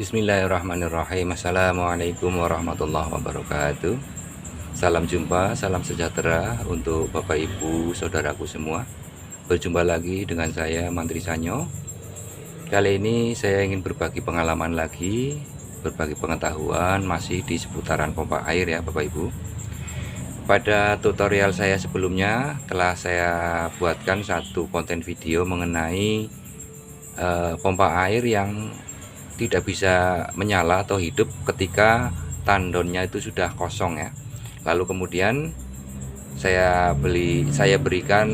Bismillahirrahmanirrahim. Assalamualaikum warahmatullahi wabarakatuh. Salam jumpa, salam sejahtera untuk Bapak Ibu saudaraku semua. Berjumpa lagi dengan saya Mantri Sanyo. Kali ini saya ingin berbagi pengalaman lagi, berbagi pengetahuan masih di seputaran pompa air ya Bapak Ibu. Pada tutorial saya sebelumnya telah saya buatkan satu konten video mengenai pompa air yang tidak bisa menyala atau hidup ketika tandonnya itu sudah kosong ya. Lalu kemudian saya berikan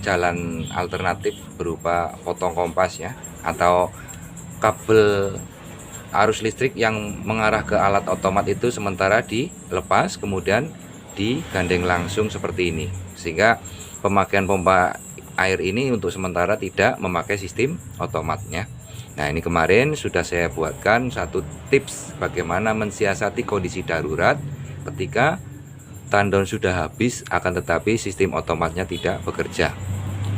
jalan alternatif berupa potong kompas ya, atau kabel arus listrik yang mengarah ke alat otomat itu sementara dilepas kemudian digandeng langsung seperti ini, sehingga pemakaian pompa air ini untuk sementara tidak memakai sistem otomatnya. Nah, ini kemarin sudah saya buatkan satu tips bagaimana mensiasati kondisi darurat ketika tandon sudah habis akan tetapi sistem otomatnya tidak bekerja.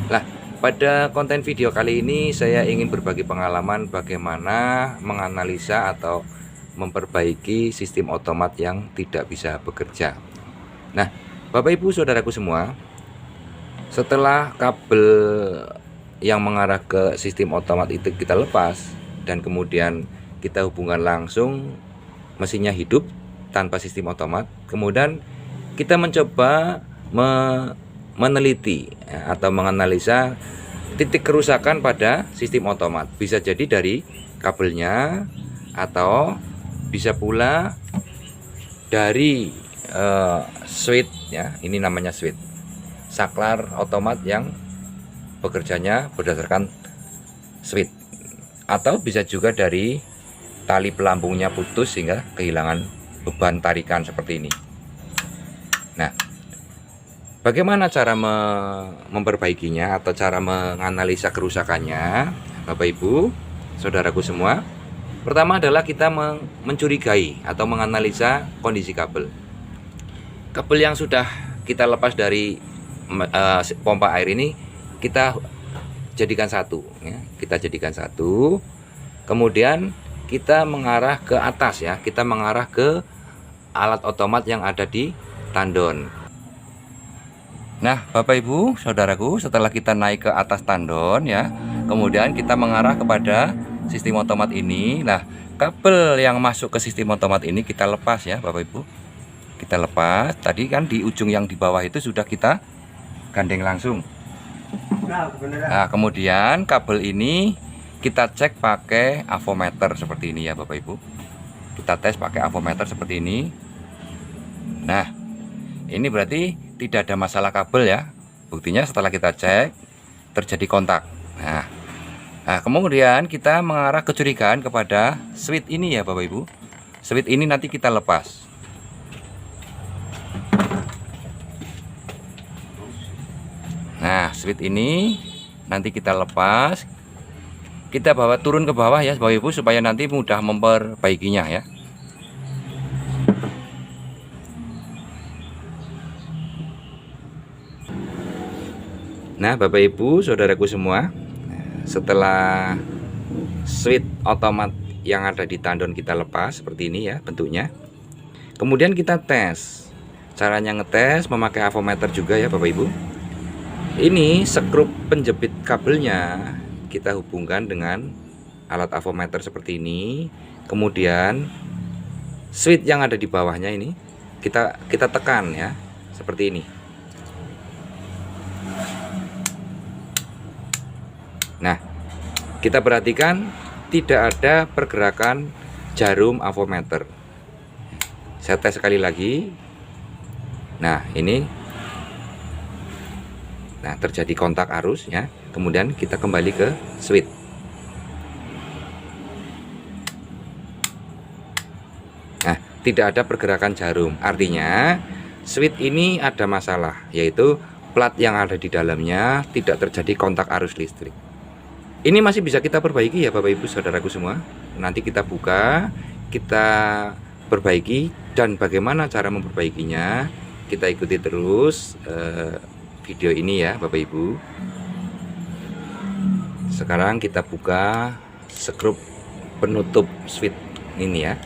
Nah, pada konten video kali ini saya ingin berbagi pengalaman bagaimana menganalisa atau memperbaiki sistem otomat yang tidak bisa bekerja. Nah, Bapak Ibu saudaraku semua, setelah kabel yang mengarah ke sistem otomat itu kita lepas dan kemudian kita hubungkan langsung, mesinnya hidup tanpa sistem otomat. Kemudian kita mencoba meneliti ya, atau menganalisa titik kerusakan pada sistem otomat. Bisa jadi dari kabelnya atau bisa pula dari switch ya, ini namanya switch, saklar otomat yang bekerjanya berdasarkan switch, atau bisa juga dari tali pelampungnya putus sehingga kehilangan beban tarikan seperti ini. Nah, bagaimana cara memperbaikinya atau cara menganalisa kerusakannya Bapak Ibu saudaraku semua? Pertama adalah kita mencurigai atau menganalisa kondisi kabel. Kabel yang sudah kita lepas dari pompa air ini kita jadikan satu ya. Kita jadikan satu, kemudian kita mengarah ke atas ya, kita mengarah ke alat otomat yang ada di tandon. Nah, Bapak Ibu saudaraku, setelah kita naik ke atas tandon ya, kemudian kita mengarah kepada sistem otomat ini. Nah, kabel yang masuk ke sistem otomat ini kita lepas ya Bapak Ibu. Kita lepas, tadi kan di ujung yang di bawah itu sudah kita gandeng langsung. Nah, kemudian kabel ini kita cek pakai avometer seperti ini ya Bapak Ibu. Kita tes pakai avometer seperti ini. Nah, ini berarti tidak ada masalah kabel ya. Buktinya setelah kita cek terjadi kontak. Nah, kemudian kita mengarah kecurigaan kepada switch ini ya Bapak Ibu. Switch ini nanti kita lepas. Nah, switch ini nanti kita lepas, kita bawa turun ke bawah ya Bapak Ibu, supaya nanti mudah memperbaikinya ya. Nah, Bapak Ibu saudaraku semua, setelah switch otomat yang ada di tandon kita lepas seperti ini ya bentuknya, kemudian kita tes. Caranya ngetes memakai avometer juga ya Bapak Ibu. Ini skrup penjepit kabelnya kita hubungkan dengan alat avometer seperti ini. Kemudian switch yang ada di bawahnya ini kita tekan ya seperti ini. Nah, kita perhatikan tidak ada pergerakan jarum avometer. Saya tes sekali lagi. Nah, ini terjadi kontak arus ya. Kemudian kita kembali ke switch. Nah, tidak ada pergerakan jarum. Artinya switch ini ada masalah, yaitu plat yang ada di dalamnya tidak terjadi kontak arus listrik. Ini masih bisa kita perbaiki ya Bapak Ibu saudaraku semua. Nanti kita buka, kita perbaiki, dan bagaimana cara memperbaikinya kita ikuti terus video ini ya Bapak Ibu. Sekarang kita buka skrup penutup switch ini ya.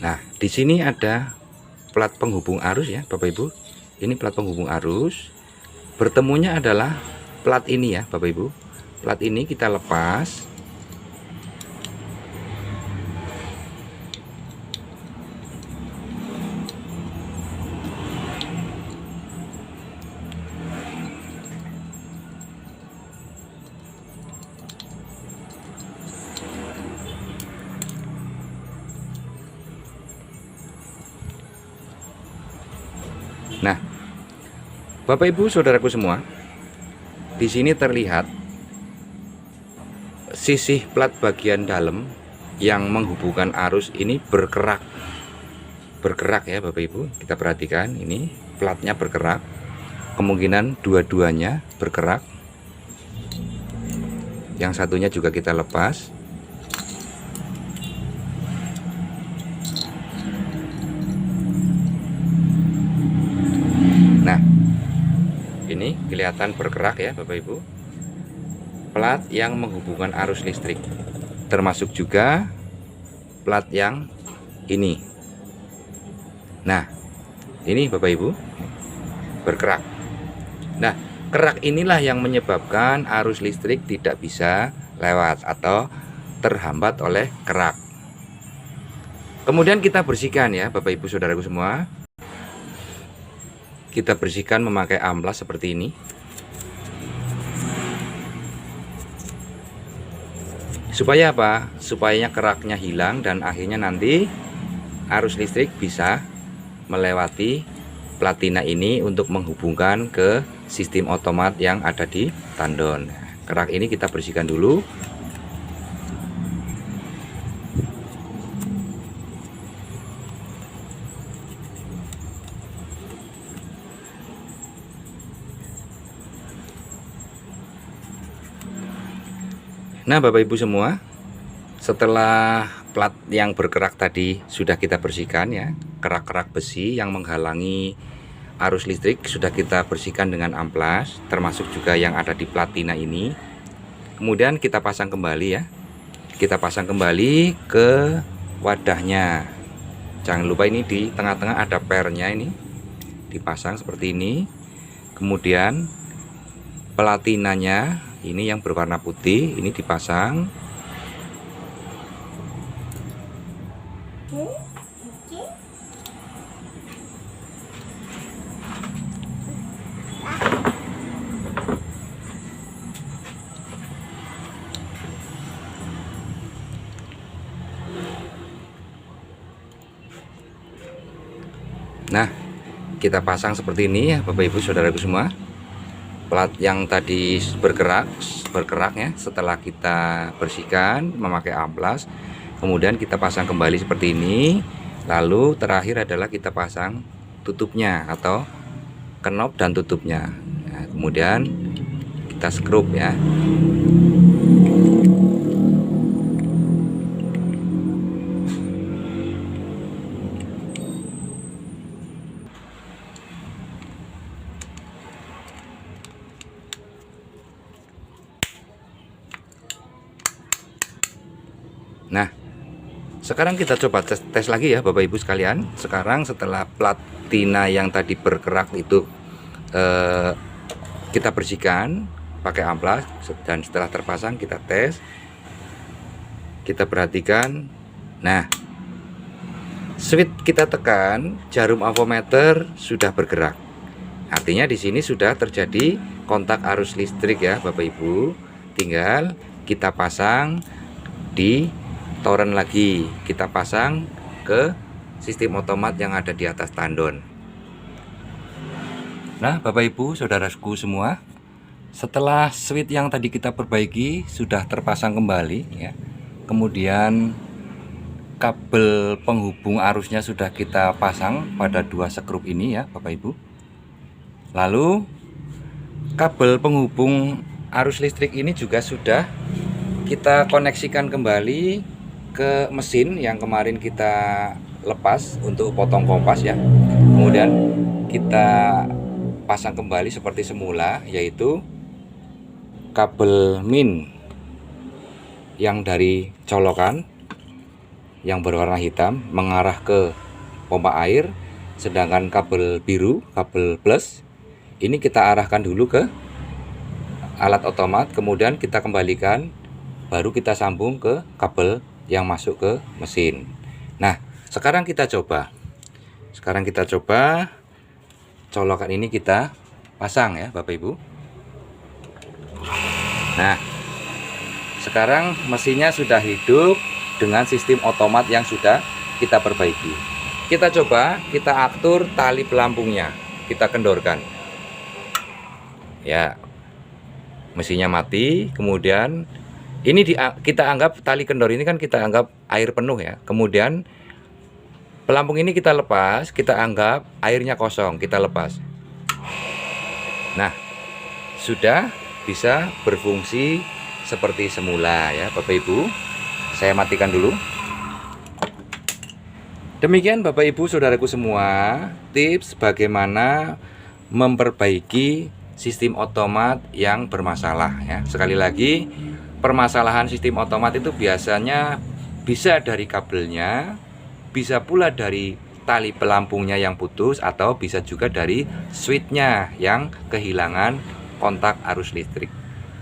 Nah, di sini ada plat penghubung arus ya, Bapak Ibu. Ini plat penghubung arus. Bertemunya adalah plat ini ya, Bapak Ibu. Plat ini kita lepas. Nah, Bapak Ibu saudaraku semua, di sini terlihat sisih plat bagian dalam yang menghubungkan arus ini bergerak ya Bapak Ibu. Kita perhatikan ini platnya bergerak, kemungkinan dua-duanya bergerak. Yang satunya juga kita lepas. Nah, ini kelihatan bergerak ya Bapak Ibu, plat yang menghubungkan arus listrik, termasuk juga plat yang ini. Nah, ini Bapak Ibu bergerak. Nah, kerak inilah yang menyebabkan arus listrik tidak bisa lewat atau terhambat oleh kerak. Kemudian kita bersihkan ya Bapak Ibu saudaraku semua. Kita bersihkan memakai amplas seperti ini. Supaya apa? Supaya keraknya hilang dan akhirnya nanti arus listrik bisa melewati platina ini untuk menghubungkan ke sistem otomat yang ada di tandon. Kerak ini kita bersihkan dulu. Nah Bapak Ibu semua, setelah plat yang berkerak tadi sudah kita bersihkan ya, kerak-kerak besi yang menghalangi arus listrik sudah kita bersihkan dengan amplas, termasuk juga yang ada di platina ini. Kemudian kita pasang kembali ya, kita pasang kembali ke wadahnya. Jangan lupa ini di tengah-tengah ada pernya, ini dipasang seperti ini. Kemudian platinanya ini yang berwarna putih ini dipasang. Nah, kita pasang seperti ini ya Bapak Ibu saudaraku semua. Plat yang tadi bergerak ya, setelah kita bersihkan memakai amplas, kemudian kita pasang kembali seperti ini. Lalu terakhir adalah kita pasang tutupnya atau knob dan tutupnya. Nah, kemudian kita skrup ya. Nah, sekarang kita coba tes lagi ya Bapak Ibu sekalian. Sekarang setelah platina yang tadi bergerak itu kita bersihkan pakai amplas, dan setelah terpasang kita tes. Kita perhatikan. Nah, switch kita tekan, jarum avometer sudah bergerak. Artinya di sini sudah terjadi kontak arus listrik ya Bapak Ibu. Tinggal kita pasang di toren lagi, kita pasang ke sistem otomat yang ada di atas tandon. Nah Bapak Ibu saudaraku semua, setelah switch yang tadi kita perbaiki sudah terpasang kembali ya, kemudian kabel penghubung arusnya sudah kita pasang pada dua skrup ini ya Bapak Ibu. Lalu kabel penghubung arus listrik ini juga sudah kita koneksikan kembali ke mesin yang kemarin kita lepas untuk potong kompas ya. Kemudian kita pasang kembali seperti semula, yaitu kabel min yang dari colokan yang berwarna hitam mengarah ke pompa air, sedangkan kabel biru, kabel plus ini kita arahkan dulu ke alat otomat, kemudian kita kembalikan, baru kita sambung ke kabel yang masuk ke mesin. Nah, sekarang kita coba. Colokan ini kita pasang ya Bapak Ibu. Nah, sekarang mesinnya sudah hidup dengan sistem otomat yang sudah kita perbaiki. Kita coba, kita atur tali pelampungnya, kita kendorkan. Ya, mesinnya mati. Kemudian ini kita anggap tali kendor ini kan kita anggap air penuh ya. Kemudian pelampung ini kita lepas, kita anggap airnya kosong, kita lepas. Nah, sudah bisa berfungsi seperti semula ya Bapak Ibu. Saya matikan dulu. Demikian Bapak Ibu saudaraku semua, tips bagaimana memperbaiki sistem otomat yang bermasalah ya. Sekali lagi, permasalahan sistem otomat itu biasanya bisa dari kabelnya, bisa pula dari tali pelampungnya yang putus, atau bisa juga dari switchnya yang kehilangan kontak arus listrik.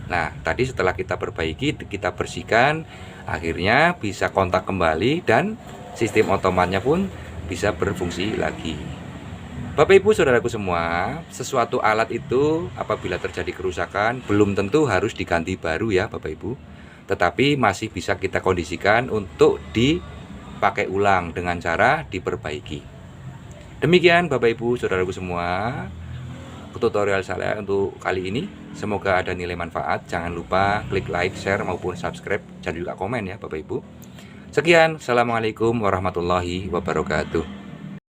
Nah, tadi setelah kita perbaiki, kita bersihkan, akhirnya bisa kontak kembali dan sistem otomatnya pun bisa berfungsi lagi. Bapak Ibu saudaraku semua, sesuatu alat itu apabila terjadi kerusakan belum tentu harus diganti baru ya Bapak Ibu, tetapi masih bisa kita kondisikan untuk dipakai ulang dengan cara diperbaiki. Demikian Bapak Ibu saudaraku semua, tutorial saya untuk kali ini. Semoga ada nilai manfaat. Jangan lupa klik like, share maupun subscribe, dan juga komen ya Bapak Ibu. Sekian, assalamualaikum warahmatullahi wabarakatuh.